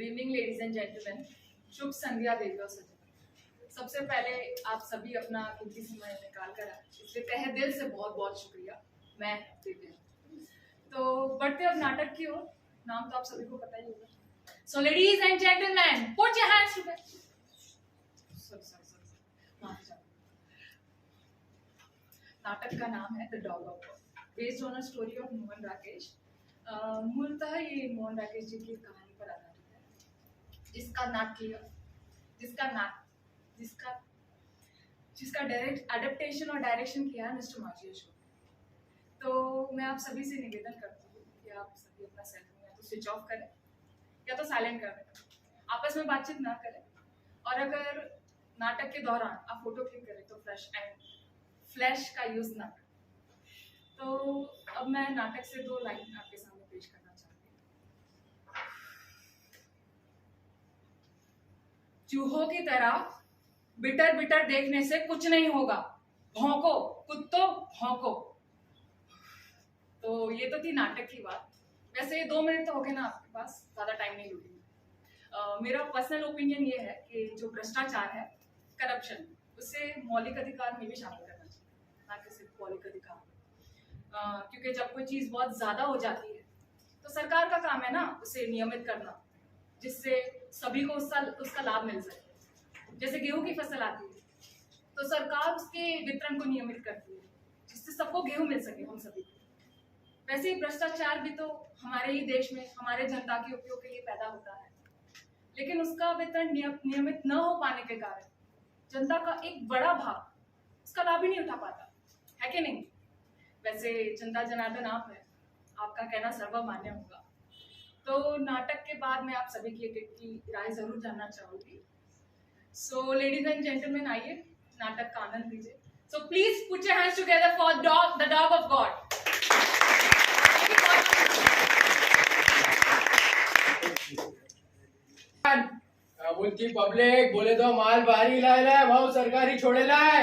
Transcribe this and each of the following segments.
Good evening ladies and gentleman, शुभ संध्या देवियों सजन। सबसे पहले आप सभी अपना कीमती समय निकाल कर आए, इसलिए तहे दिल से बहुत बहुत शुक्रिया। मैं दिव्या। तो बढ़ते अब नाटक की ओर। नाम तो आप सभी को पता ही होगा। So ladies and gentleman, put your hands together. नाटक का नाम है the dog of God, based on a story of Mohan Rakesh. मूलतः ये मोहन राकेश जी की कहानी पर आधारित है, जिसका डायरेक्ट एडेप्टेशन और डायरेक्शन किया है मिस्टर माजी अशोक। तो मैं आप सभी से निवेदन करती हूँ कि आप सभी अपना सेल फोन या तो स्विच ऑफ करें या तो साइलेंट कर दें, आपस में बातचीत ना करें, और अगर नाटक के दौरान आप फोटो क्लिक करें तो फ्लैश का यूज ना करें। तो अब मैं नाटक से 2 लाइन आपके सामने पेश करना चाहती हूँ। चूहों की तरह बिटर बिटर देखने से कुछ नहीं होगा, भौंको कुत्तों भौंको। तो ये तो थी नाटक की बात। वैसे 2 मिनट तो हो गए ना आपके पास, ज्यादा टाइम नहीं लूंगी। मेरा पर्सनल ओपिनियन ये है कि जो भ्रष्टाचार है, करप्शन, उसे मौलिक अधिकार में भी शामिल करना चाहिए, ना कि सिर्फ मौलिक अधिकार। क्योंकि जब कोई चीज बहुत ज्यादा हो जाती है तो सरकार का काम है ना उसे नियमित करना, जिससे सभी को उसका लाभ मिल सके। जैसे गेहूं की फसल आती है तो सरकार उसके वितरण को नियमित करती है, जिससे सबको गेहूं मिल सके, हम सभी को। वैसे ही भ्रष्टाचार भी तो हमारे ही देश में हमारे जनता के उपयोग के लिए पैदा होता है, लेकिन उसका वितरण नियमित न हो पाने के कारण जनता का एक बड़ा भाग उसका लाभ ही नहीं उठा पाता है, कि नहीं? वैसे जनता जनार्दन आप है, आपका कहना सर्वमान्य होगा। तो नाटक के बाद मैं आप सभी की राय जरूर जानना चाहूंगी। सो लेडीज एंड जेंटलमैन, आइए नाटक का आनंद लीजिए। So please put your hands together for the dog of God. मुल्की पब्लिक बोले तो माल भारी लाए भाव सरकारी छोड़े लाए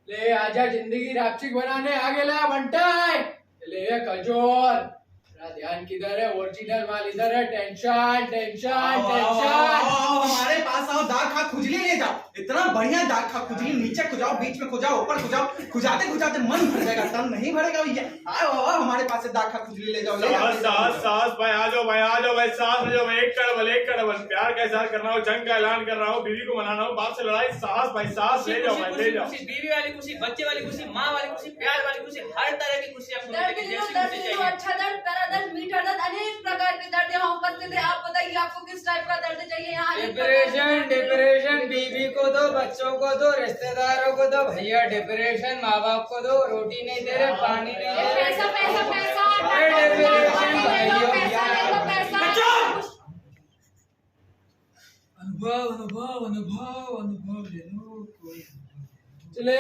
ले आजा जिंदगी रापचिक बनाने आगे ला बंटाई ले कजोर। ध्यान किधर है? ओरिजिनल माल इधर है। Tension tension tension. हमारे पास आओ, दाग खा खुजली ले जाओ। इतना बढ़िया दाग खा खुजली, नीचे खुजाओ, बीच में खुजाओ, ऊपर खुजाओ। खुजाते खुजाते मन भर जाएगा, तन नहीं भरेगा भैया। आओ हमारे पास से दाग खा खुजली ले जाओ। सास भाई आ जाओ भाई सास में जो एक कर प्यार का इजहार कर रहा हूँ, जंग का ऐलान कर रहा हूँ, बीवी को मनाना हूँ, बाप से लड़ाई। सास भाई सास ले जाओ भाई, ले जाओ। बीवी वाली खुशी, बच्चे वाली खुशी, माँ वाली खुशी, प्यार वाली खुशी, हर तरह की खुशी आपको मिलेगी। अच्छा दर्द, प्यारा दर्द, मीठा दर्द, अनेक प्रकार के दर्द यहाँ उपस्थित है। आप बताइए आपको किस टाइप का दर्द चाहिए? यहाँ डिप्रेशन बीवी को दो, बच्चों को दो, रिश्तेदारों को दो। भैया डिप्रेशन माँ बाप को दो, रोटी नहीं दे रहे, पानी नहीं दे रहे। पैसा पैसा पैसा अनुभव ले लो कोई। चले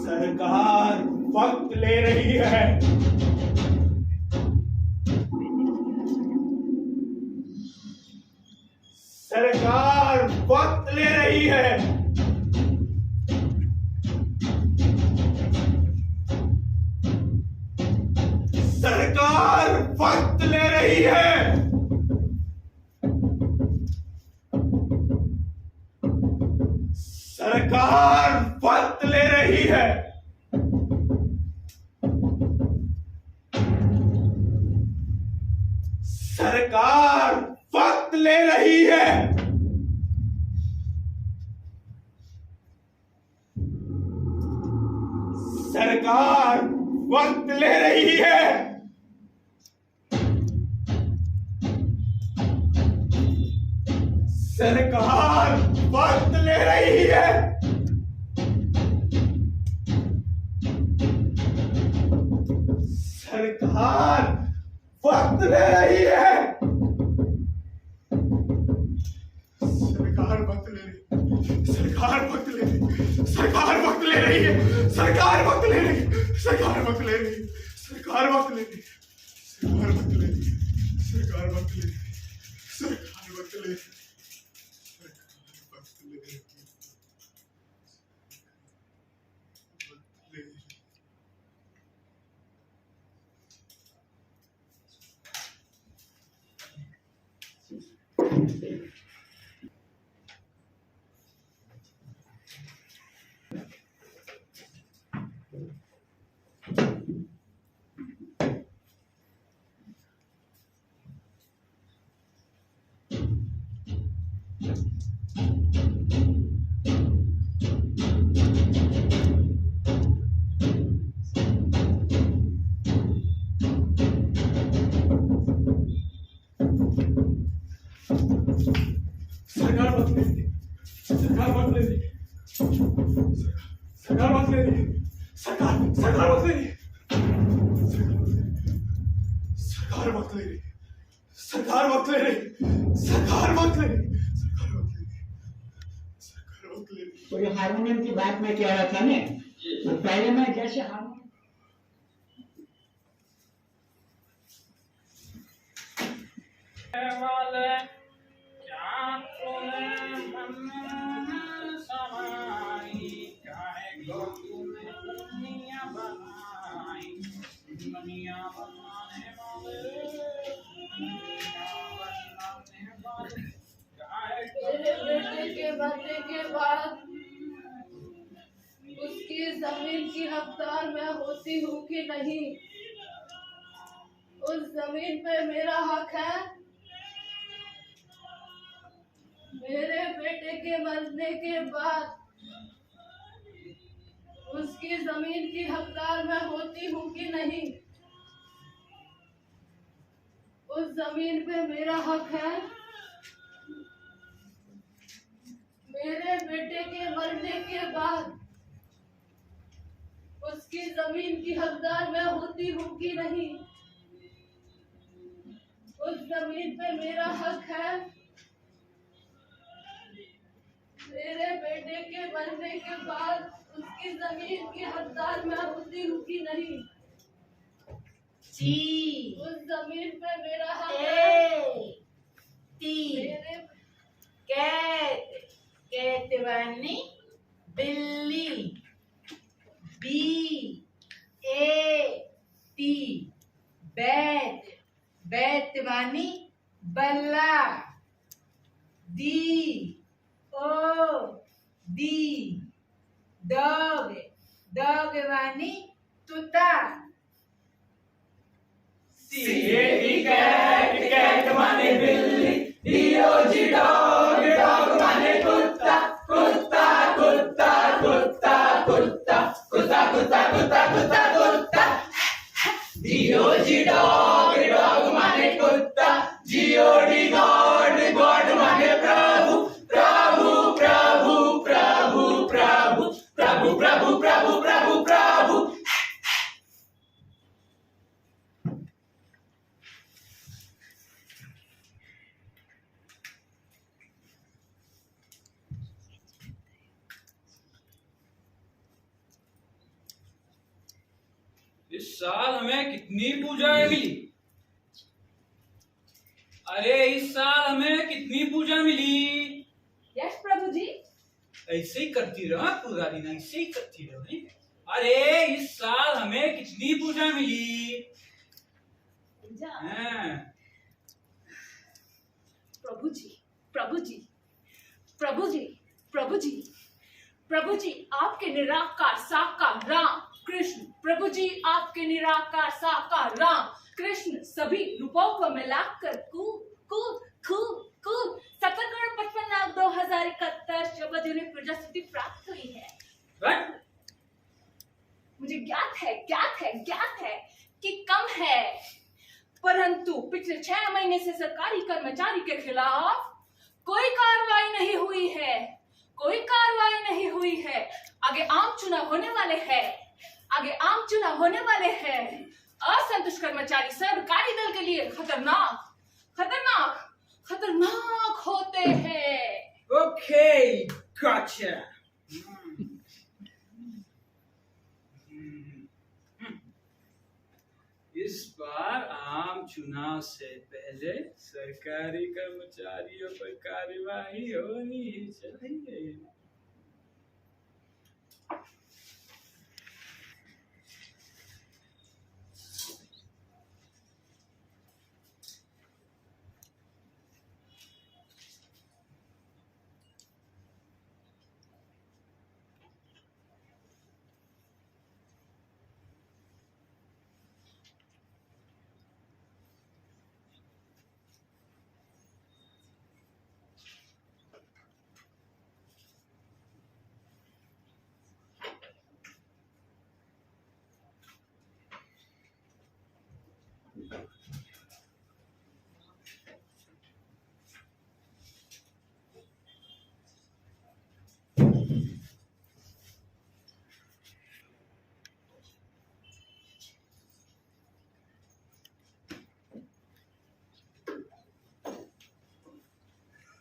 सरकार वक्त ले रही है। सरकार वक्त ले रही है। सरकार वक्त ले रही है। सरकार वक्त ले रही है। सरकार वक्त ले रही है। सरकार वक्त ले रही है। सरकार वक्त ले रही है। सरकार वक्त ले रही है। सरकार वक्त ले रही है। सरकार वक्त ले रही है। सरकार वक्त ले रही है। सरकार वक्त ले रही है। सरकार वक्त ले रही है। सरकार वक्त ले रही है। सरकार वक्त ले रही है। सरकार वक्त ले रही है। सरकार वक्त ले रही है। सरकार वक्त ले रही है। सरकार वक्त ले रही है। सरकार वक्त ले रही है। सरकार वक्त ले रही है। सरकार वक्त ले रही है। सरकार वक्त ले रही है। सरकार वक्त ले रही है। सरकार वक्त ले रही है। तो ये हारमोनियम की बात मैं कह रहा था ना, तो पहले मैं जैसे हारमोनियम मेरे बेटे के मरने के बाद उसकी जमीन की हकदार मैं होती हूँ कि नहीं? उस जमीन पे मेरा हक है? मेरे बेटे के मरने के बाद उसकी जमीन की हकदार मैं होती हूँ कि नहीं? उस जमीन पे मेरा हक है? मेरे बेटे के मरने के बाद उसकी जमीन की हकदार मैं होती हूँ कि नहीं? उस जमीन पे मेरा हक है? मेरे बेटे के मरने के बाद उसकी जमीन की हकदार मैं होती हूँ कि नहीं? जी उस जमीन पे मेरा हक है? मेरे कैतवानी बिल्ली बी ए टी बैतवानी बल्ला दी ओ दी दगवानी तुता कैट माने बिल्ली, डीओजी डॉग, डॉग माने कुत्ता, कुत्ता कुत्ता कुत्ता कुत्ता कुत्ता कुत्ता कुत्ता कुत्ता कुत्ता, डीओजी डॉग, डॉग माने कुत्ता, जीओडी गॉड, गॉड माने प्रभु, प्रभु प्रभु प्रभु प्रभु प्रभु प्रभु प्रभु प्रभु प्रभु। इस साल हमें कितनी पूजाएं मिली? अरे इस साल हमें कितनी पूजा मिली? यस प्रभु जी। ऐसे ही करती रहो पूरा दिन, ऐसे ही करती रहो नहीं? अरे इस साल हमें कितनी पूजा मिली? हाँ। प्रभु जी प्रभु जी प्रभु जी प्रभु जी प्रभु जी, आपके निराकार साकार राम कृष्ण, प्रभु जी आपके निराकार साकार राम कृष्ण सभी रूपों को मिलाकर कूद 70,55,2071 शब्द उन्हें प्रजास्ति प्राप्त हुई है। मुझे ज्ञात है कि कम है, परंतु पिछले 6 महीने से सरकारी कर्मचारी के खिलाफ कोई कार्रवाई नहीं हुई है, कोई कार्रवाई नहीं हुई है। आगे आम चुनाव होने वाले हैं, आगे आम चुनाव होने वाले हैं। असंतुष्ट कर्मचारी सरकारी दल के लिए खतरनाक खतरनाक खतरनाक होते हैं। ओके, गॉटचा। इस बार आम चुनाव से पहले सरकारी कर्मचारियों पर कार्यवाही होनी ही चाहिए।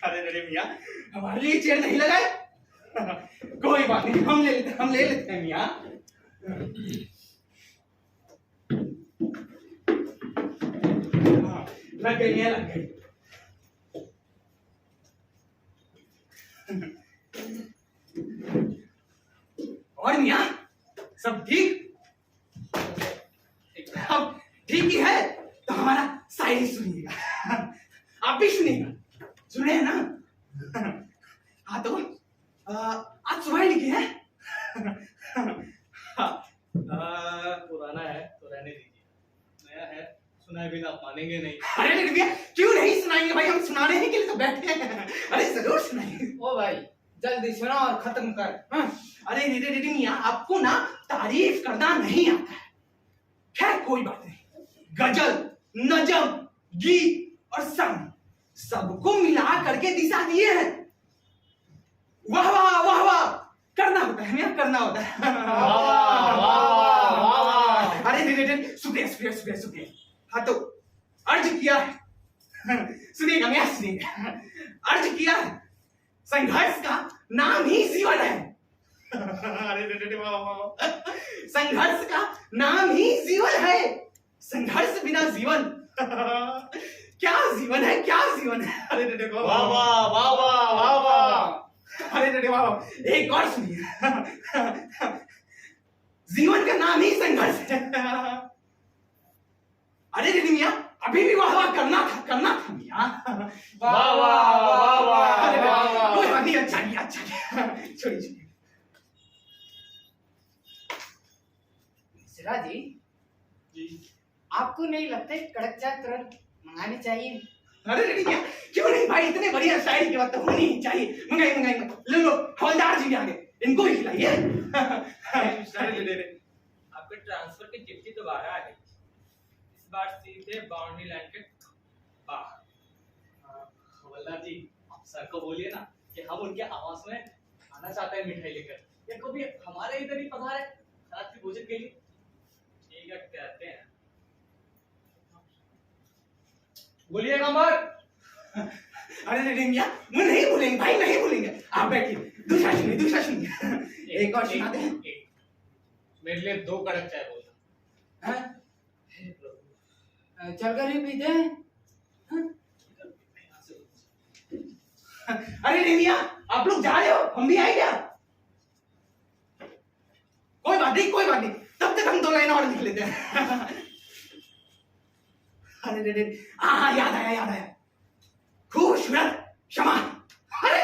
अरे मियाँ, हमारे लिए चेयर नहीं लगाए? कोई बात नहीं, हम ले लेते हैं मियाँ। हाँ, लग गई मियाँ, लग गई। और मियाँ, सब ठीक? अब ठीक ही है तो हमारा शायरी सुनिएगा। आप भी सुनिएगा। सुने हैं ना? हाँ तो आज सुबह ही लिखे हैं। पुराना है तो रहने दीजिए, नया है सुनाए बिना आप मानेंगे नहीं। अरे भैया, क्यों नहीं सुनाएंगे भाई, हम सुनाने ही के लिए तो बैठे हैं। अरे जरूर सुनाएंगे। ओ भाई जल्दी सुना और खत्म कर। हाँ, अरे रीडिंग मियाँ, आपको ना तारीफ करना नहीं आता है। खैर कोई बात नहीं, गजल, नजम, गीत और संग सबको मिला करके दिशा दिए हैं। वाह वाह वाह वाह करना होता है मियाँ, करना होता है। अरे शुक्रिया शुक्रिया शुक्रिया शुक्रिया। हाँ तो अर्ज किया है, सुनिएगा मियाँ सुनिएगा। अर्ज किया है, संघर्ष का नाम ही जीवन है। संघर्ष का नाम ही जीवन है, संघर्ष बिना जीवन क्या जीवन है, क्या जीवन है। अरे देखो, वाह वाह वाह वाह वाह वाह। अरे वाह, एक और सुनिए। जीवन का नाम ही संघर्ष है। अरे दीदी मियाँ, अभी भी वाह वाह करना था मियाँ। वाह वाह वाह वाह। कोई बात नहीं, अच्छा किया अच्छा किया, छोड़िए छोड़िए। मिश्रा जी, आपको नहीं लगता है कड़क चाय तुरंत मंगानी चाहिए? अरे क्या, क्यों नहीं भाई, इतने बढ़िया शायरी की बात तो होनी ही चाहिए। मंगाई मंगाई, ले लो, हवलदार जी भी आ गए, इनको ही खिलाइए। आपके ट्रांसफर की चिट्ठी दोबारा आ गई, इस बार सीधे बाउंड्री लाइन के बाहर। हवलदार जी, आप सर को बोलिए ना कि हम उनके आवास में आना चाहते हैं मिठाई लेकर, या कभी हमारे इधर ही पधारे रात के भोजन के लिए। ठीक है, कहते हैं, बोलिएगा मत। अरे मियाँ, वो नहीं भूलेंगे भाई, नहीं भूलेंगे। आप बैठिए, दूसरा सुनिए। एक और सुनाते हैं। मेरे लिए 2 कड़क चाय बोलना। चल कर ही पीते हैं। अरे मियाँ, आप लोग जा रहे हो, हम भी आए क्या? कोई बात नहीं, तब तक हम 2 लाइन और लिख लेते हैं। अरे हाँ, याद आया, खूबसूरत क्षमा। अरे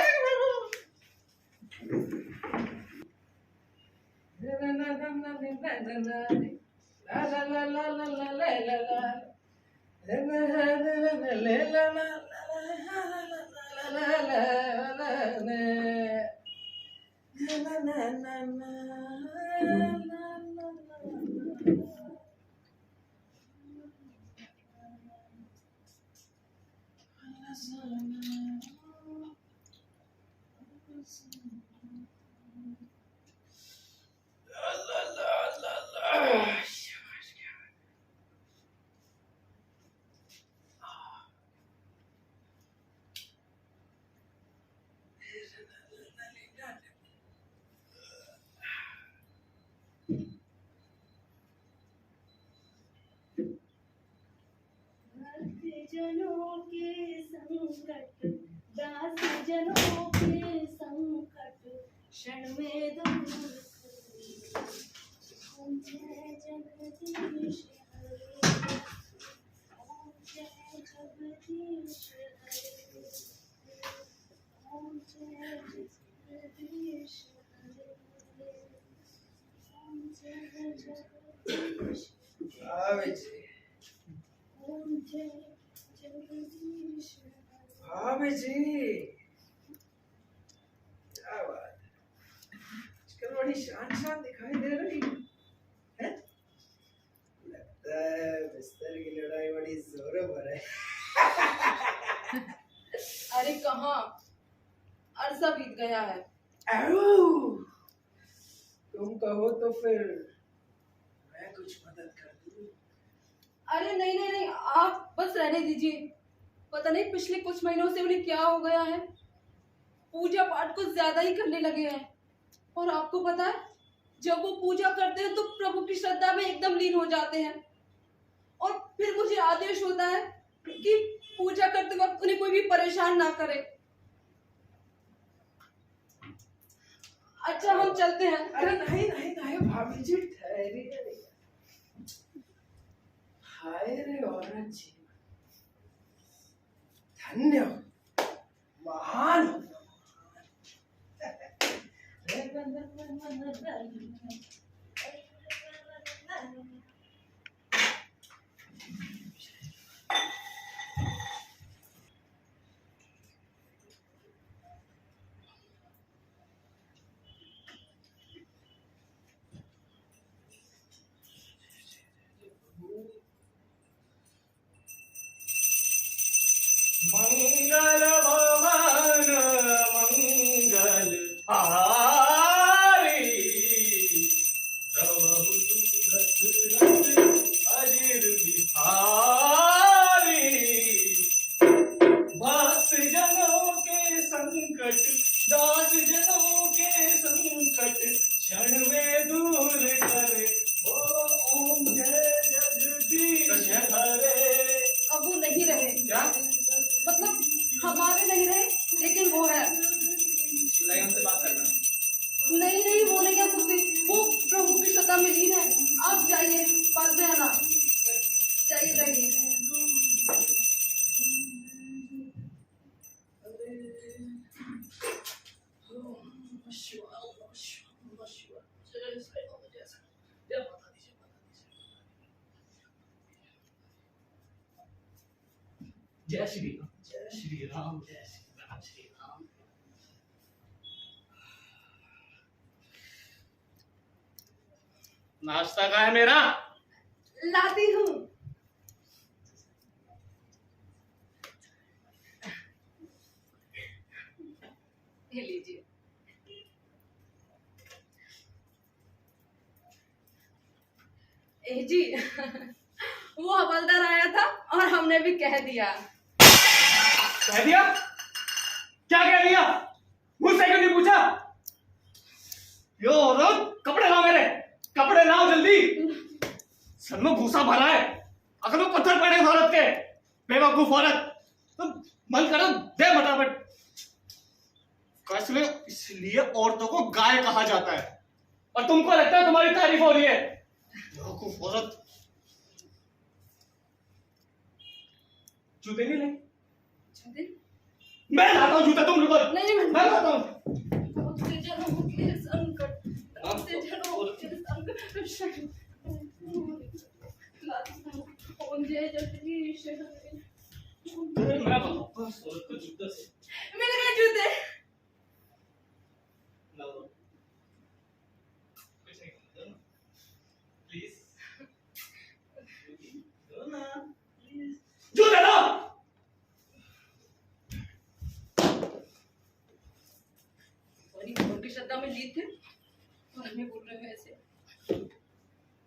ओम जय जगदीश ओम जय जगदीश ओम जय जगदीश ओम जय जगदीश भाभी जी, ओम जय जगदीश भाभी जी, क्या बात है, आजकल बड़ी शान शान दिखाई दे रही है? लगता है बिस्तर की लड़ाई बड़ी जोरों पर है। अरे कहाँ, अरसा बीत गया है। आओ, तुम कहो तो फिर मैं कुछ मदद कर दूं। अरे नहीं नहीं नहीं, आप बस रहने दीजिए। पता नहीं पिछले कुछ महीनों से उन्हें क्या हो गया है, पूजा पाठ कुछ ज्यादा ही करने लगे हैं। और आपको पता है, जब वो पूजा करते हैं तो प्रभु की श्रद्धा में एकदम लीन हो जाते हैं। और फिर मुझे आदेश होता है कि पूजा करते वक्त उन्हें कोई भी परेशान ना करे। अच्छा, हम चलते हैं। अरे नहीं नहीं नहीं भाभी जी, ठहरिए। हाय रे औरत जी, धन्य हो, महान हो। मंगल भवन मंगल हारी प्रभु दूरथ अजिर बिहारी भक्त जनों के संकट दास जनों के संकट क्षण में दूर करे ओ ओम जय जगदीश हरे। अब वो नहीं रहे, क्या मतलब हमारे नहीं रहे, लेकिन वो है। हमसे बात करना। नहीं नहीं, वो नहीं है कुर्सी, वो प्रभु की श्रद्धा में लीन है। आप जाइए, बाद में आना। जाइए जाइए। जय श्री राम, जय श्री राम, जय श्री राम, श्री राम। नाश्ता कहाँ है मेरा? लाती हूँ। ये लीजिए। जी, वो हवलदार आया था और हमने भी कह दिया। कह दिया? क्या कह दिया? मुझसे क्यों नहीं पूछा? यो औरत, कपड़े लाओ मेरे, कपड़े लाओ जल्दी। सर में भूसा भरा है, अगर वो पत्थर पड़े इस औरत के। बेवकूफ औरत, तुम मन करो दे फटाफट। इसलिए औरतों को गाय कहा जाता है, और तुमको लगता है तुम्हारी तारीफ हो रही है। बेवकूफ औरत। जूते नहीं ले? जूते? मैं लाता हूँ जूता, तुम रुको। नहीं, मैं लाता हूँ। भक्त जनों के संकट, भक्त जनों के संकट, ओम जय जगदीश हरे। मैं वापस औरत को जूता से मिल गए जूते। लाओ। प्लीज दो ना, प्लीज जूते लो। की श्रद्धा में लीन थे और हमें बोल रहे हैं ऐसे।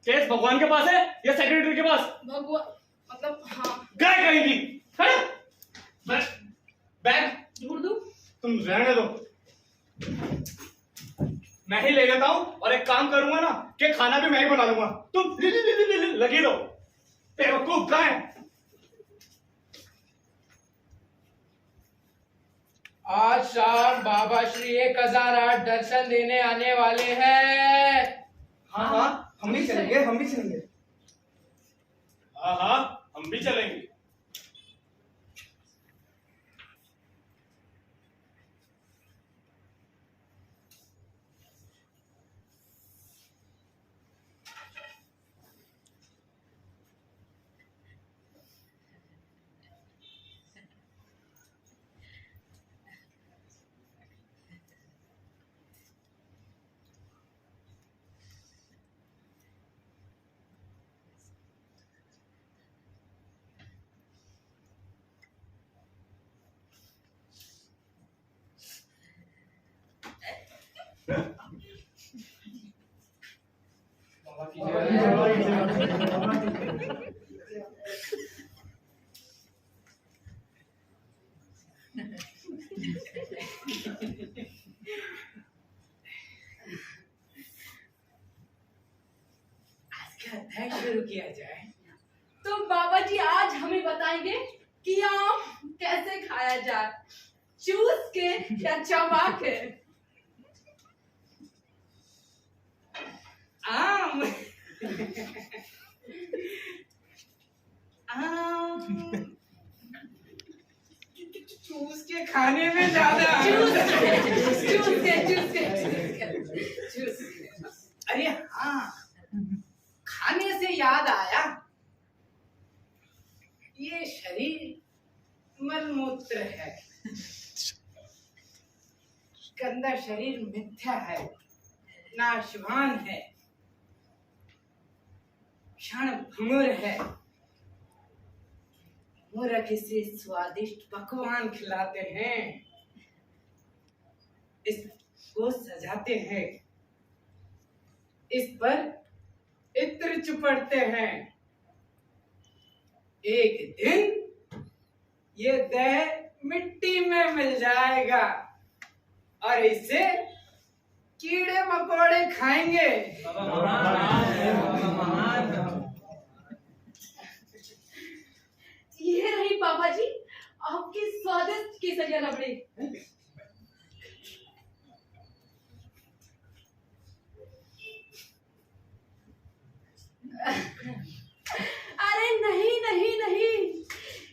केस भगवान के पास है या सेक्रेटरी के पास? भगवान मतलब हाँ। गाय कहेंगी, है? बैग ढूंढ दूं? तुम रहने दो, मैं ही ले लेता हूँ। और एक काम करूंगा ना कि खाना भी मैं ही बना लूंगा, तुम लगी रहो। बेवकूफ गाय। आज शाम बाबा श्री 1008 दर्शन देने आने वाले हैं। हाँ हाँ, हम भी चलेंगे, हम भी चलेंगे। हाँ हाँ, हम भी चलेंगे। अध्याय शुरू किया जाए। तो बाबा जी आज हमें बताएंगे कि आम कैसे खाया जाए, चूस के या चबा के। आम आम चूस के खाने में ज्यादा चूस के। अरे हाँ, खाने से याद आया, ये शरीर मलमूत्र है, गंदा शरीर मिथ्या है, नाशवान है, क्षण भंगुर है। मूर्ख इसे स्वादिष्ट पकवान खिलाते हैं, इसको सजाते हैं, इस पर इत्र चुपड़ते हैं। एक दिन ये देह मिट्टी में मिल जाएगा और इसे कीड़े मकोड़े खाएंगे। ये रही बाबा जी आपकी स्वादिष्ट केसरिया रबड़ी। अरे नहीं नहीं नहीं,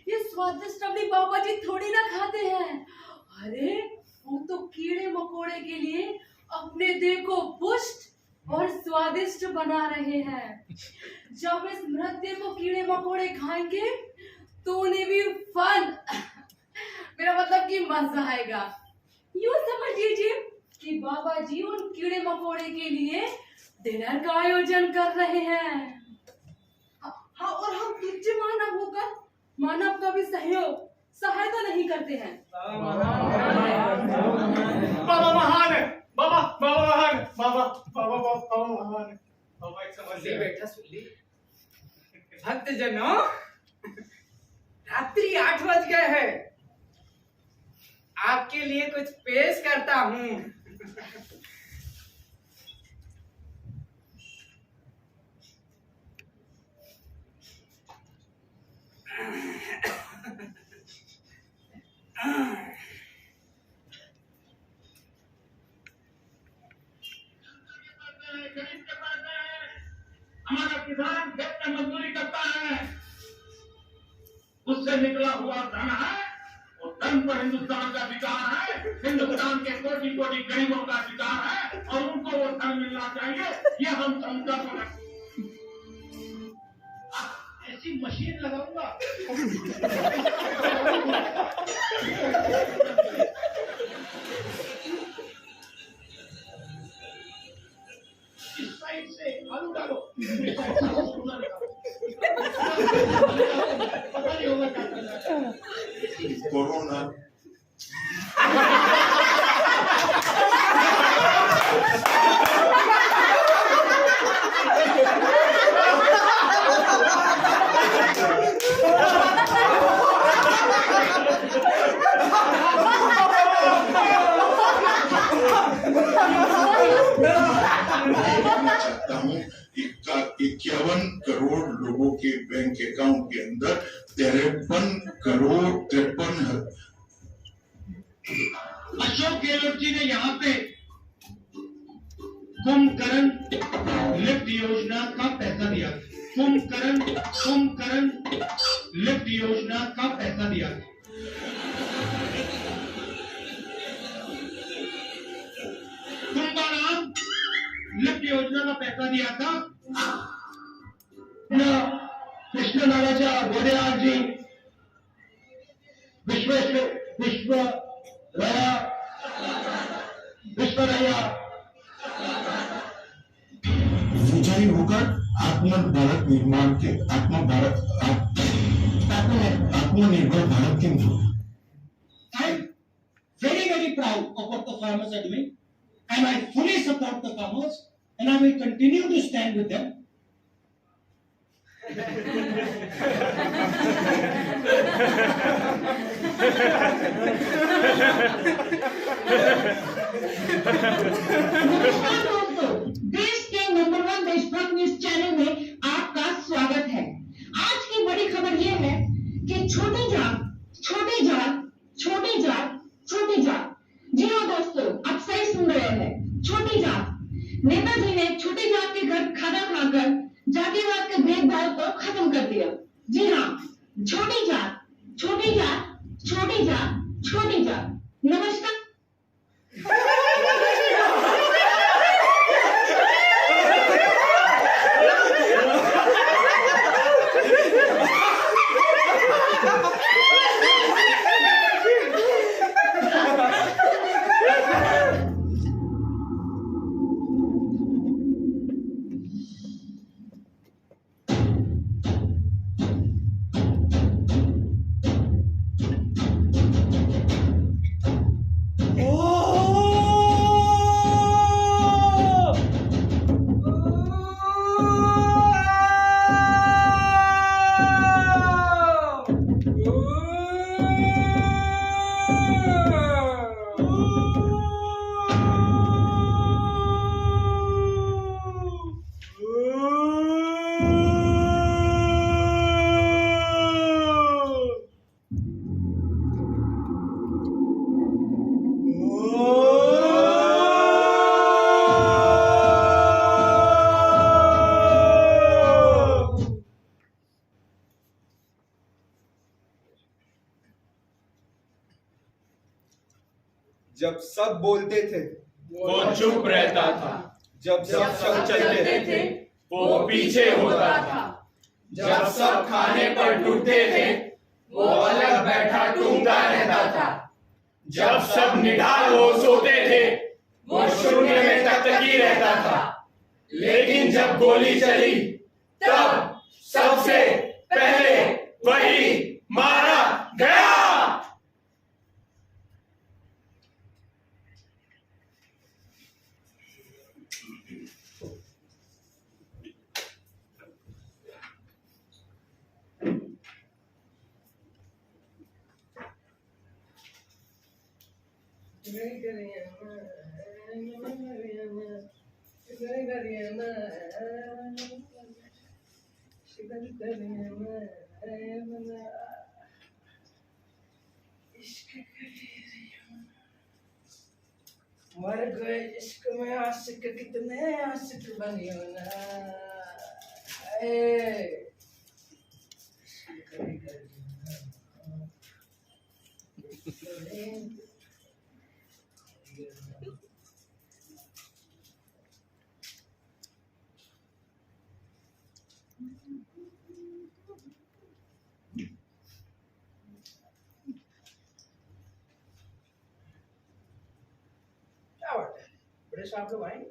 ये स्वादिष्ट रबड़ी बाबा जी थोड़ी ना खाते हैं। अरे वो तो कीड़े मकोड़े के लिए अपने देह को पुष्ट और स्वादिष्ट बना रहे हैं। जब इस मृत देह को कीड़े मकोड़े खाएंगे तो उन्हें भी फन, मेरा मतलब कि मजा आएगा। यूं समझ लीजिए कि बाबा जी उन कीड़े मकोड़े के लिए डिनर का आयोजन कर रहे हैं। हाँ, और हम तुच्छ मानव होकर मानव का भी सहायता नहीं करते हैं। बाबा महान है, बाबा बाबा महान है, बाबा बाबा बाबा महान है। बाबा एक समस्या है। बेटा सुन ली, भक्त जनों, रात्रि 8 बज गए हैं, आपके लिए कुछ पेश करता हूँ। हमारा किसान खेत में मजदूरी करता है, उससे निकला हुआ धन है, और धन पर हिंदुस्तान का अधिकार है, हिंदुस्तान के कोटि कोटि गरीबों का अधिकार है, और उनको वो धन मिलना चाहिए। ये हम संकल्प रखते। ऐसी मशीन लगाऊंगा इस साइड से आलू डालो, इस साइड से सोना डालो। पता नहीं होगा क्या करना है। कोरोना चाहता हूँ 51 करोड़ लोगों के बैंक अकाउंट के अंदर 53 करोड़ 53 अशोक गहलोत जी ने यहाँ पे कुंभकर्ण लिफ्ट योजना का पैसा दिया। कुंभकर्ण लिफ्ट योजना का पैसा दिया। कुंभाराम लिफ्ट योजना का पैसा दिया था कृष्णनारायण वोडेयार जी, विश्वरैया विजयी होकर आत्मनिर्भर भारत के I'm very, very proud of what the farmers are doing, and I fully support the farmers, and I will continue to stand with them. नमस्कार दोस्तों, देश के नंबर 1 देशभक्त न्यूज चैनल में आपका स्वागत है। आज की बड़ी खबर यह है कि छोटी जात। जी हाँ दोस्तों, आप सही सुन रहे हैं, छोटी जात। नेताजी ने छोटी जात के घर खाना खाकर जातिवाद के भेदभाव को खत्म कर दिया। जी हाँ, छोटी जात। नमस्कार। जब सब बोलते थे वो चुप रहता था, जब सब चलते थे वो पीछे होता था, जब सब खाने पर टूटते थे वो अलग बैठा टूंगता रहता था, जब सब निढाल हो सोते थे वो शून्य में तकतकी रहता था। लेकिन जब गोली चली तब सबसे पहले वही मारा गया। मर गए इश्क में आशिक, कितने आशिक बनियो ना। क्या बात है, बड़े साहब लोग आएंगे?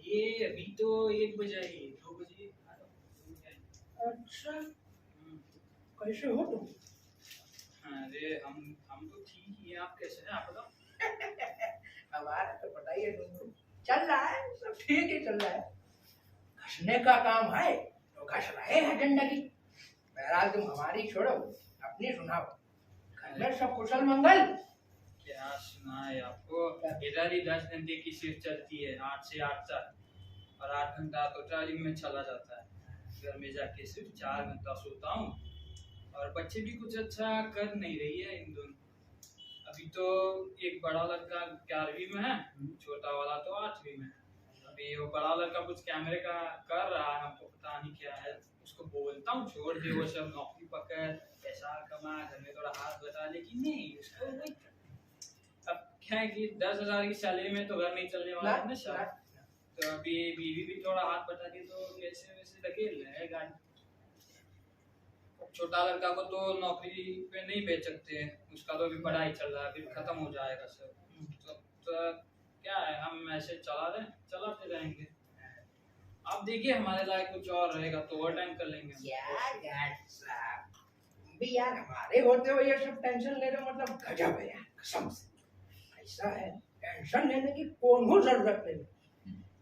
ये अभी तो 1 बजा ही, 2 बजे अच्छा, कैसे हो तुम? अरे हम तो ठीक ही हैं, आप कैसे हैं? आप बताओ। हमारा तो पता ही है तुमको, चल रहा है, सब ठीक ही चल रहा है। घसने का काम है तो घस रहे हैं जिंदगी। बहरहाल तुम हमारी छोड़ो, अपनी सुनाओ। घर में सब कुशल मंगल? क्या सुनाए आपको, इधर ही 10 घंटे की शिफ्ट चलती है, 8 से 8 तक, और 8 घंटा तो ट्रालिंग में चला जाता है। घर में जाके सिर्फ 4 घंटा सोता हूँ, और बच्चे भी कुछ अच्छा कर नहीं रही है इन दोनों। अभी तो एक बड़ा लड़का 11वीं में है, छोटा वाला तो 8वीं में है। अभी वो बड़ा लड़का कुछ कैमरे का कर रहा है, हमको पता नहीं क्या है। उसको बोलता हूँ छोड़ दे वो सब, नौकरी पकड़, पैसा कमा, घर में थोड़ा हाथ बटा, लेकिन नहीं, उसको वही अब क्या है कि 10,000 की सैलरी में तो घर नहीं चलने वाला है ना सर। तो अभी बीवी भी थोड़ा हाथ बटा दी तो वैसे वैसे धकेल रहे हैं गाड़ी। छोटा लड़का को तो नौकरी पे नहीं भेज सकते, उसका तो अभी पढ़ाई चल रहा है, फिर खत्म हो जाएगा सब। तो क्या है, हम ऐसे चलाते रहेंगे। आप देखिए हमारे लायक कुछ और रहेगा तो ओवर टाइम कर लेंगे। क्या गार्ड साहब, भी यार हमारे होते हुए ये सब टेंशन ले रहे हो, मतलब गजब है यार, कसम से। ऐसा है, टेंशन लेने की कोनो जरूरत नहीं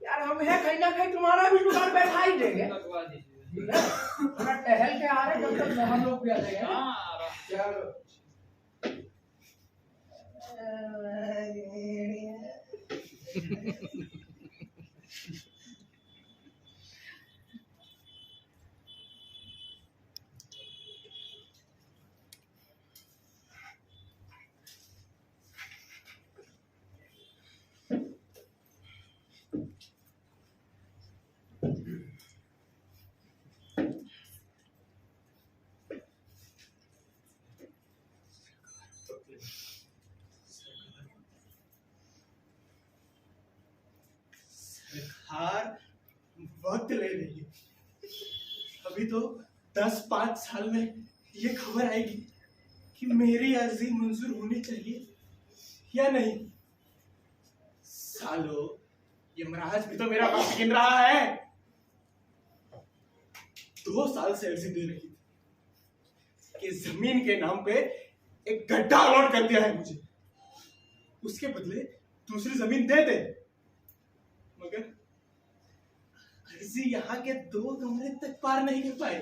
यार, हम है कहीं ना कहीं तुम्हारा भी जुगाड़ बैठा ही देंगे। लगवा दीजिए। थोड़ा टहल के आ रहे जब तक हम लोग भी आ जाएंगे। हाँ चलो सरकार वक्त ले रही है। अभी तो 10-5 साल में ये खबर आएगी कि मेरी अर्जी मंजूर होनी चाहिए या नहीं। सालो, यमराज भी तो मेरा वक्त गिन रहा है। 2 साल से अर्जी दे रही थी कि जमीन के नाम पे एक गड्ढा अलॉट कर दिया है मुझे, उसके बदले दूसरी जमीन दे दे। मगर अर्जी यहाँ के 2 कमरे तक पार नहीं कर पाए।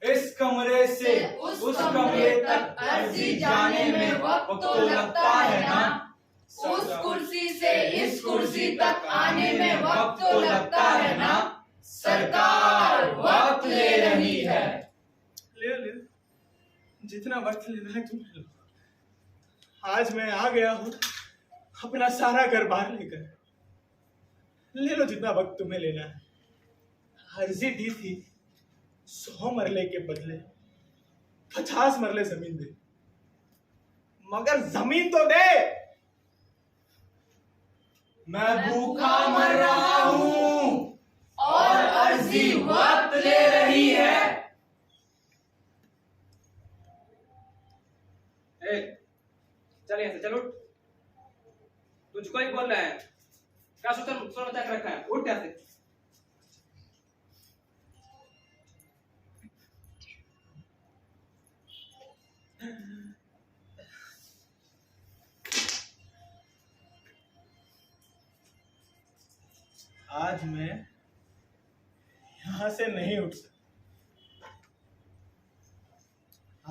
इस कमरे से उस कमरे तक अर्जी जाने में वक्त तो लगता है ना। उस कुर्सी से इस कुर्सी तक आने में वक्त तो लगता है ना। सरकार वक्त ले रही है। ले जितना वक्त लेना है तुम ले लो। आज मैं आ गया हूँ अपना सारा घर बाहर लेकर। ले लो जितना वक्त तुम्हें लेना है। अर्जी दी थी 100 मरले के बदले 50 मरले जमीन दे, मगर जमीन तो दे। मैं भूखा मर रहा हूँ और अर्जी वक्त ले रही है। चल यहाँ से, चल उठ। तुझको ही बोल रहे हैं, क्या सोच रखा है? उठ यहाँ से। आज मैं यहां से नहीं उठ सकता।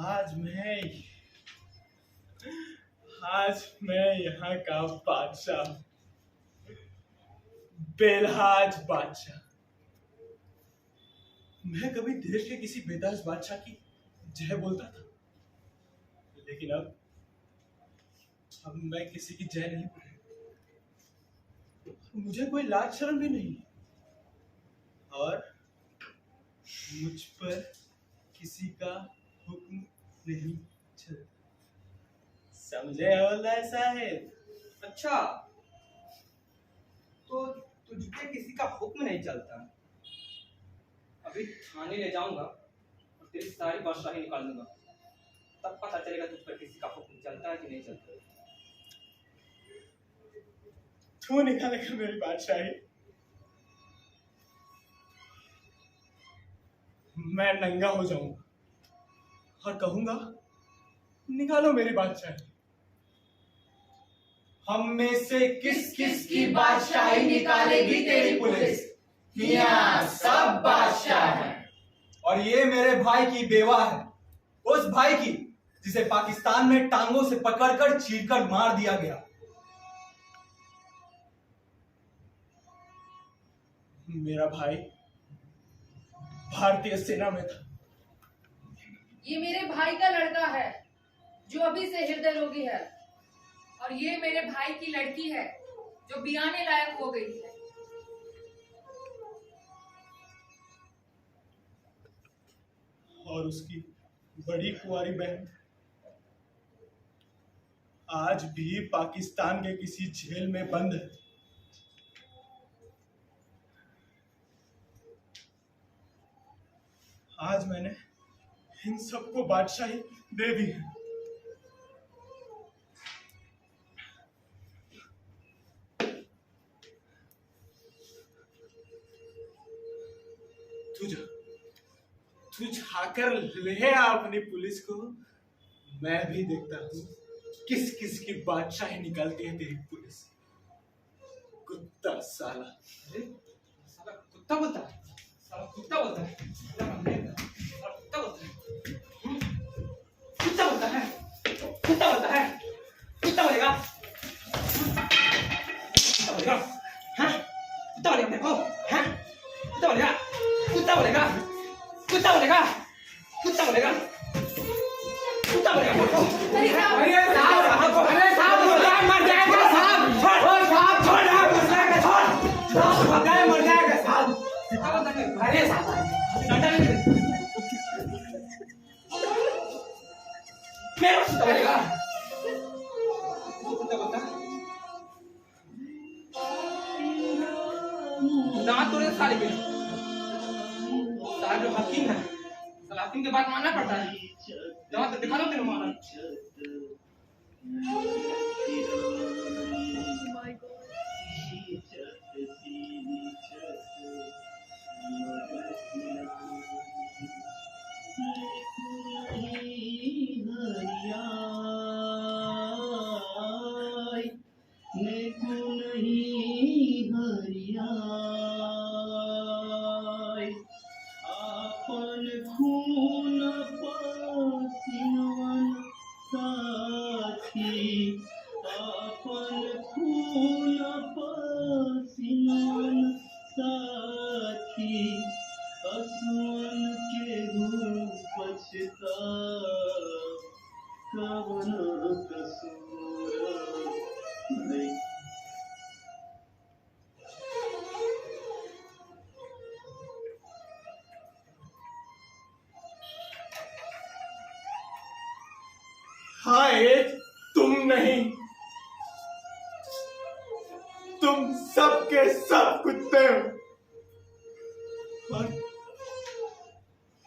आज मैं यहाँ का बादशाह, बेलहाज बादशाह। मैं कभी देश के किसी बेताज बादशाह की जय बोलता था, लेकिन अब मैं किसी की जय नहीं बोलूंगा। मुझे कोई लाज शर्म भी नहीं और मुझ पर किसी का हुक्म नहीं चलता। समझे हवलदार साहब? अच्छा, तो तुझ पे किसी का हुक्म नहीं चलता। अभी थाने ले जाऊंगा और तेरी सारी बादशाही निकाल दूंगा, तब पता चलेगा तुझ पर किसी का हुक्म चलता है कि नहीं चलता। तू निकालेगा मेरी बादशाही? मैं नंगा हो जाऊंगा और कहूंगा निकालो मेरी बादशाही। हम में से किस किस की बादशाही निकालेगी तेरी पुलिस? यहाँ सब बादशाह हैं। और ये मेरे भाई की बेवा है, उस भाई की जिसे पाकिस्तान में टांगों से पकड़कर चीरकर मार दिया गया। मेरा भाई भारतीय सेना में था। ये मेरे भाई का लड़का है, जो अभी से हृदय रोगी है, और ये मेरे भाई की लड़की है जो बियाने लायक हो गई है। और उसकी बड़ी कुंवारी बहन आज भी पाकिस्तान के किसी जेल में बंद है। आज मैंने इन सबको बादशाही दे दी है। तू जाकर ले आ अपनी पुलिस को, मैं भी देखता हूँ किस किस की बादशाही निकालती है तेरी पुलिस। कुत्ता साला। अरे साला कुत्ता बोलता है, साला कुत्ता बोलता है, कुत्ता बोलता है, कुत्ता बोलता है, कुत्ता बोलता है, कुत्ता बोलेगा, कुत्ता बोलेगा, हाँ कुत्ता बोलेगा देखो, हाँ कुत्ता बोलेगा, कुत्ता बोलेगा, कुत्ता बोलेगा, कुत्ता बोलेगा, कुत्ता बोलेगा देखो। अरे साहब मर जाएगा साहब, छोड़ मर जाएगा, छोड़ मर जाएगा साहब। अरे साहब मेरा कुत्ता बोलेगा, कुत्ता बोलता दांत तोड़े साले के। साहब जो हकीम है, साला हकीम के बात मानना पड़ता है। दांत तो दिखा दो तेरे मारा। हाय तुम नहीं, तुम सब के सब कुत्ते हो, और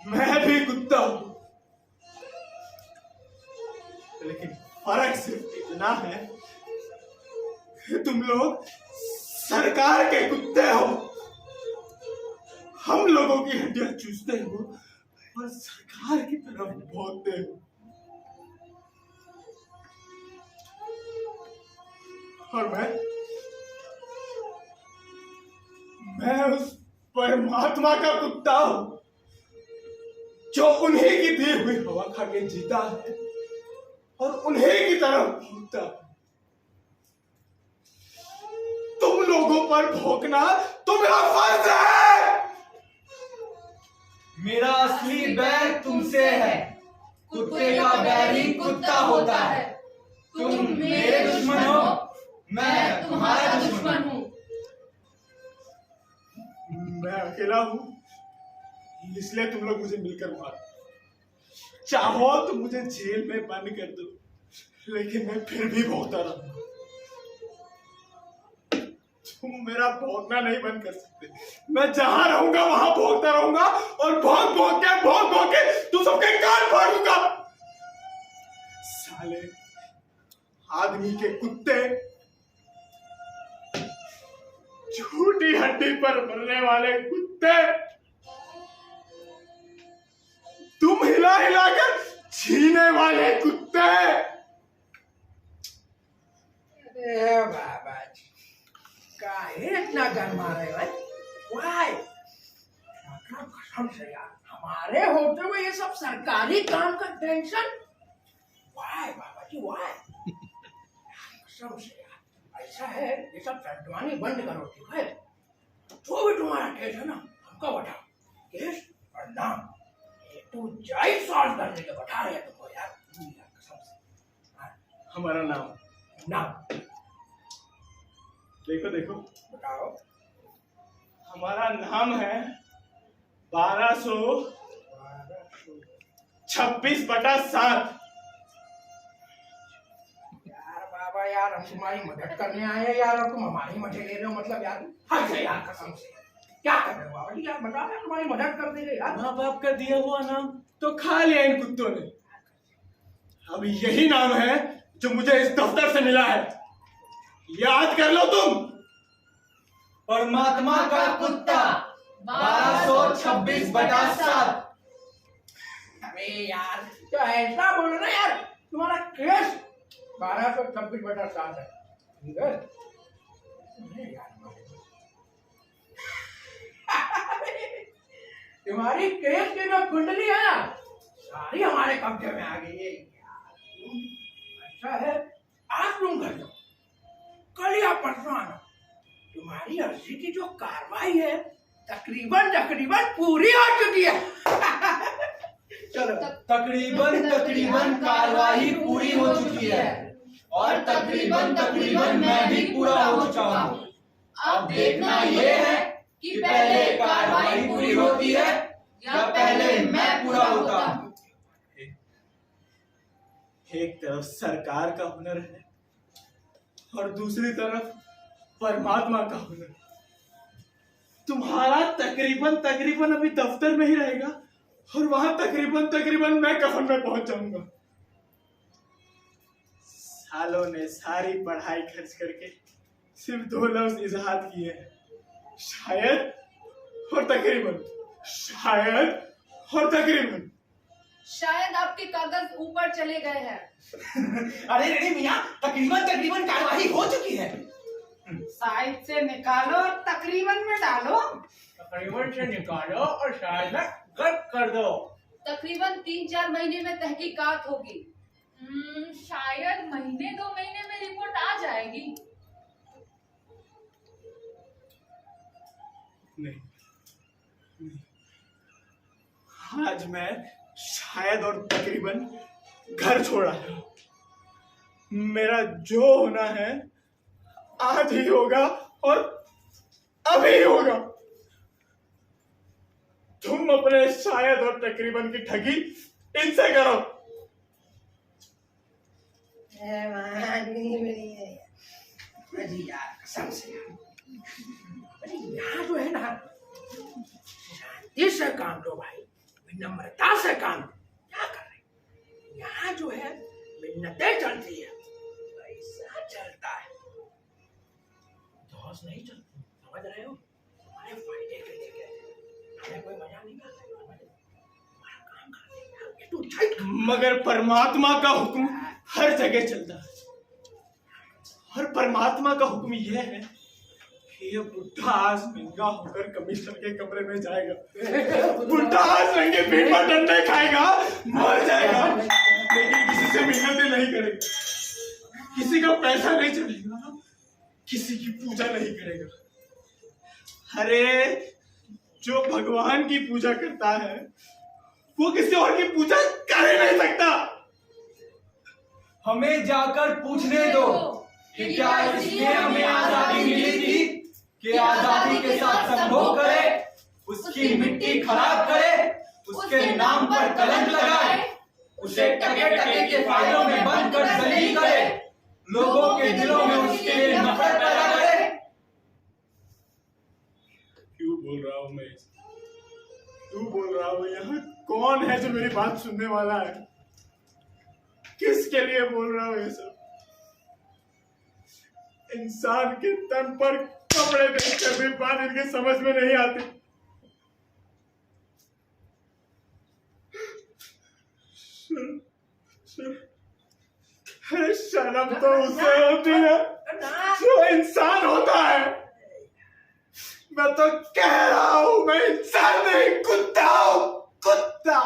मैं भी कुत्ता हूं। लेकिन फर्क सिर्फ इतना है कि तुम लोग सरकार के कुत्ते हो। हम लोगों की हड्डियां चूसते हो और सरकार की तरफ भौंकते हो। और मैं उस परमात्मा का कुत्ता हूं जो उन्हीं की दी हुई हवा खा के जीता है और उन्हीं की तरफ भौंकता है। तुम लोगों पर भौंकना तो मेरा फर्ज है। मेरा असली बैर तुमसे है। कुत्ते का बैरी कुत्ता होता है। तुम मेरे दुश्मन हो, मैं तुम्हारा दुश्मन हूं। मैं अकेला हूं, इसलिए तुम लोग मुझे मिलकर मारो। चाहो तो मुझे जेल में बंद कर दो, लेकिन मैं फिर भी भौंकता रहूंगा। तुम मेरा भौंकना नहीं बंद कर सकते। मैं जहां रहूंगा वहां भौंकता रहूंगा और भौंक के तुम सबके कान फाड़ूंगा। साले आदमी के कुत्ते, झूठी हड्डी पर मरने वाले कुत्ते, तुम हिला हिलाकर छीने वाले कुत्ते। अरे बाबा जी, काहे इतना गरमा रहे भाई? वाई कसम से यार, हमारे होते हुए ये सब सरकारी काम का टेंशन? वाई बाबा जी वाई, कसम से यार ऐसा है, ये सब चंटवानी बंद करो ठीक है? जो भी तुम्हारा केस है ना हमको बताओ, केस और नाम ये तो जायज सॉल्व करने के बता रहे हैं तुमको यार, कसम से। हमारा नाम। नाम देखो देखो, बताओ। हमारा नाम है 1226/7। यार बाबा यार, हम तुम्हारी मदद करने आए हैं यार, और तुम हमारी मजे ले रहे हो, मतलब यार हद है यार, कसम से। क्या कर रहे हो बाबा जी यार, बताओ यार, तुम्हारी मदद कर देंगे यार। माँ बाप का दिया हुआ नाम तो खा लिया इन कुत्तों ने। अब यही नाम है जो मुझे इस दफ्तर से मिला है, याद कर लो तुम। परमात्मा का कुत्ता 1226/7। अरे यार, तो ऐसा बोलो ना यार, तुम्हारा केस 1226/7 है, ठीक है? तुम्हारी केस की जो कुंडली है ना, सारी हमारे कब्जे में आ गई है। ऐसा है, आज तुम घर जाओ, कल या परसों आना। तुम्हारी अर्जी की जो कार्रवाई है तकरीबन पूरी हो चुकी है। चलो, तकरीबन कार्रवाई पूरी हो चुकी है, और तकरीबन मैं भी पूरा हो चुका हूँ। अब देखना ये है कि पहले कार्रवाई पूरी होती है या पहले मैं पूरा होता हूँ। एक तरफ सरकार का हुनर है और दूसरी तरफ परमात्मा का हुनर। तुम्हारा तकरीबन अभी दफ्तर में ही रहेगा, और वहां तकरीबन मैं कफन में पहुंच जाऊंगा। सालों ने सारी पढ़ाई खर्च करके सिर्फ 2 लफ्ज इजहार किए हैं, शायद और तकरीबन, शायद और तकरीबन। शायद आपके कागज ऊपर चले गए हैं। अरे रेडी मियाँ, तकरीबन कार्रवाई हो चुकी है। साइड से निकालो और तकरीबन में डालो। तकरीबन से निकालो और शायद में गर्क कर दो। तकरीबन 3-4 महीने में तहकीकात होगी। शायद महीने 2 महीने में रिपोर्ट आ जाएगी। नहीं, आज मैं शायद और तकरीबन घर छोड़ा है। मेरा जो होना है आज ही होगा और अभी होगा। तुम अपने शायद और तकरीबन की ठगी इनसे करो। अजी यार, कसम से यार, अरे यहाँ जो है ना, शांति से काम लो भाई, विनम्रता से काम लो। क्या कर रहे हैं? यहाँ जो है मिन्नतें चलती है, पैसा चलता है, दोस्त नहीं चलती। समझ रहे हो? हमारे फायदे के लिए हमें कोई मजा नहीं आता, हमारा काम कर रहे हैं, तू छट। मगर परमात्मा का हुक्म हर जगह चलता है, और परमात्मा का हुक्म यह है कि ये बुढ़ा आज नंगा होकर कमिश्नर के कमरे में जाएगा। बुढ़ा आज नंगे पीठ पर डंडे खाएगा, मर जाएगा, लेकिन किसी से मिन्नतें नहीं करेगा, किसी का पैसा नहीं चलेगा, किसी की पूजा नहीं करेगा। अरे जो भगवान की पूजा करता है वो किसी और की पूजा कर ही नहीं सकता। हमें जाकर पूछने दो कि क्या इसलिए हमें आजादी मिली थी कि आजादी के साथ संभोग करे, उसकी मिट्टी खराब करे, उसके नाम पर कलंक लगाए, उसे टके टके के फाइलों में बंद कर जलील करे, लोगों के दिलों में उसके लिए नफरत पैदा करे। क्यों बोल रहा हूँ मैं? क्यों बोल रहा हूँ? यहाँ कौन है जो मेरी बात सुनने वाला है? किसके लिए बोल रहा हूँ ये सब? इंसान के तन पर कपड़े देखकर भी बात इनके समझ में नहीं आती। शर्म तो उसे होती है जो इंसान होता है। मैं तो कह रहा हूं मैं इंसान नहीं, कुत्ता हूं, कुत्ता।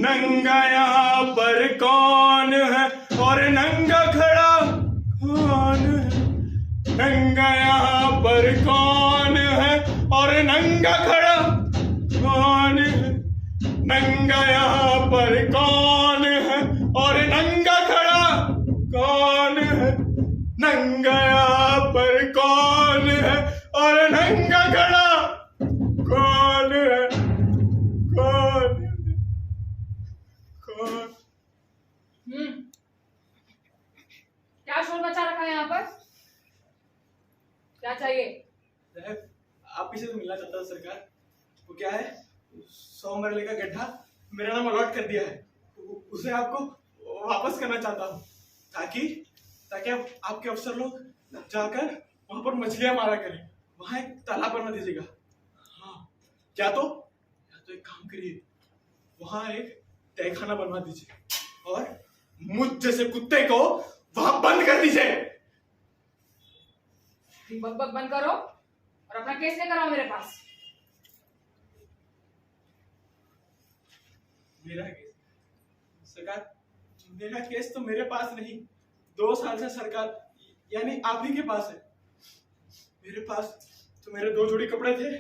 नंगा यहाँ पर कौन है और नंगा खड़ा कौन है? नंगा यहाँ पर कौन है और नंगा खड़ा कौन है? नंगा यहाँ पर कौन है और नंगा खड़ा कौन है? नंगा यहाँ पर कौन है और नंगा खड़ा कौन है? कौन कौन? क्या शोर मचा रखा है यहाँ पर? क्या चाहिए? आप इसे तो मिलना चाहता था सरकार। वो क्या है, 100 मरले का गड्ढा मेरा नाम अलॉट कर दिया है, उसे आपको वापस करना चाहता हूँ ताकि ताकि आपके अफसर लोग जाकर वहां पर मछलियां मारा करें। वहां एक तालाब बना दीजिएगा। हाँ, या तो एक काम करिए, वहां एक तहखाना बनवा दीजिए और मुझ जैसे कुत्ते को वहां बंद कर दीजिए। बकबक बंद करो और अपना केस लेकर आओ मेरे पास। मेरा केस सरकार, मेरा केस तो मेरे पास नहीं, 2 साल से सरकार यानी आप ही के पास है। मेरे पास तो मेरे 2 जोड़ी कपड़े थे,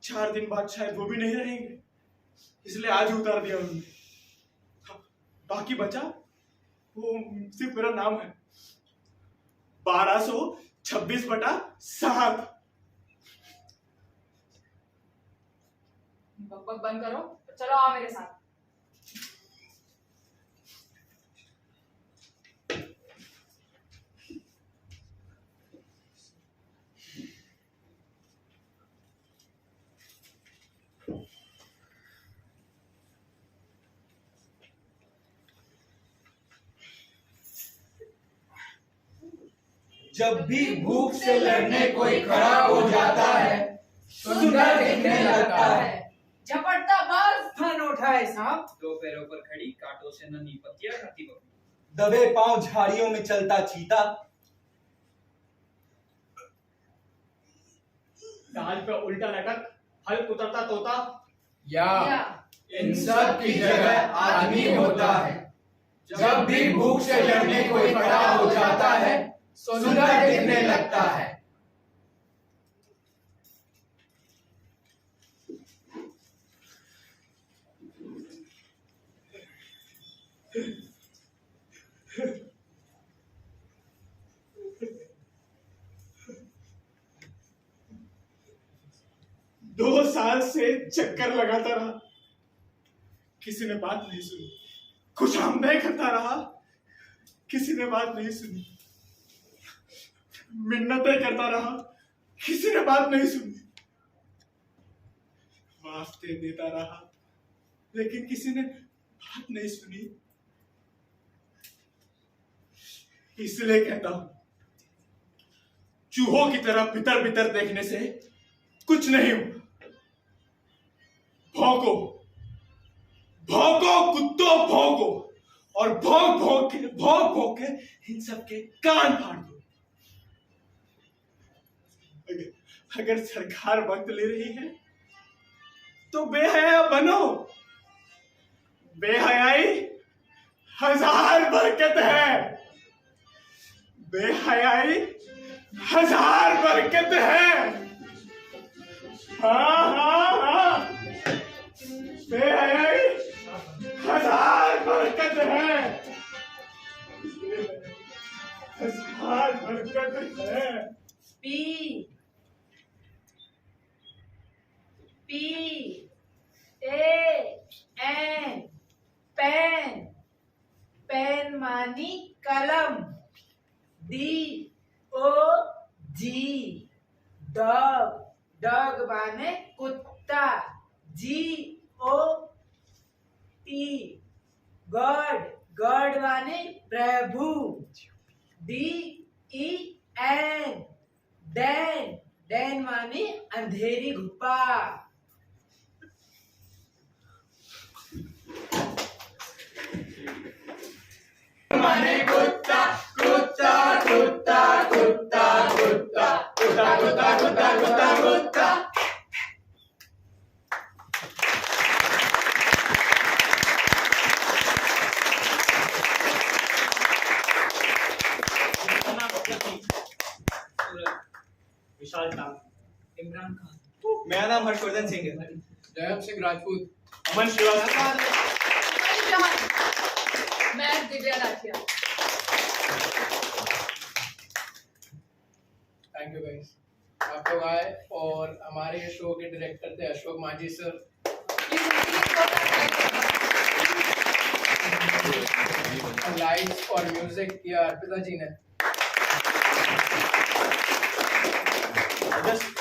4 दिन बाद शायद वो भी नहीं रहेंगे, इसलिए आज ही उतार दिया उन्होंने। बाकी बचा वो सिर्फ मेरा नाम है, 1226/7। बकबक बंद करो, चलो आओ मेरे साथ। जब भी भूख से लड़ने कोई खड़ा हो जाता है, सुंदर दिखने लगता है। झपटता बस फन उठाए सांप, 2 पैरों पर खड़ी कांटों से नन्ही पत्तियां खाती बकरी। दबे पांव झाड़ियों में चलता चीता, दाल पे उल्टा लटक हल उतरता तोता। या इन सब की जगह आदमी होता है। जब भी भूख से लड़ने कोई खड़ा हो जाता है, सुंदर दिखने लगता है। दो साल से चक्कर लगाता रहा, किसी ने बात नहीं सुनी। कुछ आमदनी करता रहा, किसी ने बात नहीं सुनी। मिन्नतें करता रहा, किसी ने बात नहीं सुनी। वास्ते देता रहा, लेकिन किसी ने बात नहीं सुनी। इसलिए कहता हूं, चूहों की तरह भीतर भीतर देखने से कुछ नहीं होगा। भौंको भौंको कुत्तों भौंको, और भौंक भौंक के इन सबके कान फाड़ दो। अगर सरकार वक्त ले रही है तो बेहया बनो। बेहयाई 1000 बरकत है। बेहयाई 1000 बरकत है। हाँ हाँ हाँ, बेहयाई 1000 बरकत है। 1000 बरकत है। पी एन पेन, पेन मानी कलम। DOG डॉग, डॉग माने कुत्ता। GOD गॉड, गॉड माने प्रभु। DEN डैन, डैन माने अंधेरी गुफा। माने कुत्ता कुत्ता कुत्ता कुत्ता कुत्ता कुत्ता कुत्ता कुत्ता कुत्ता कुत्ता। विशाल टांग, इमरान खान, मेरा नाम हर्षवर्धन सिंह है। जयम सिंह राजपूत। अमन श्रीवास्तव, मैं Divya Rathia. Thank you guys, आप लोग आए। और हमारे शो के डायरेक्टर थे अशोक माझी सर। लाइट्स और म्यूजिक किया अर्पिता जी ने।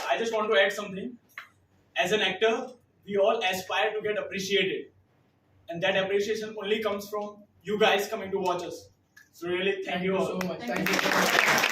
I just want to add something. As an actor, we all aspire to get appreciated, and that appreciation only comes from you guys coming to watch us. So really, thank you all. so much. Thank you so much.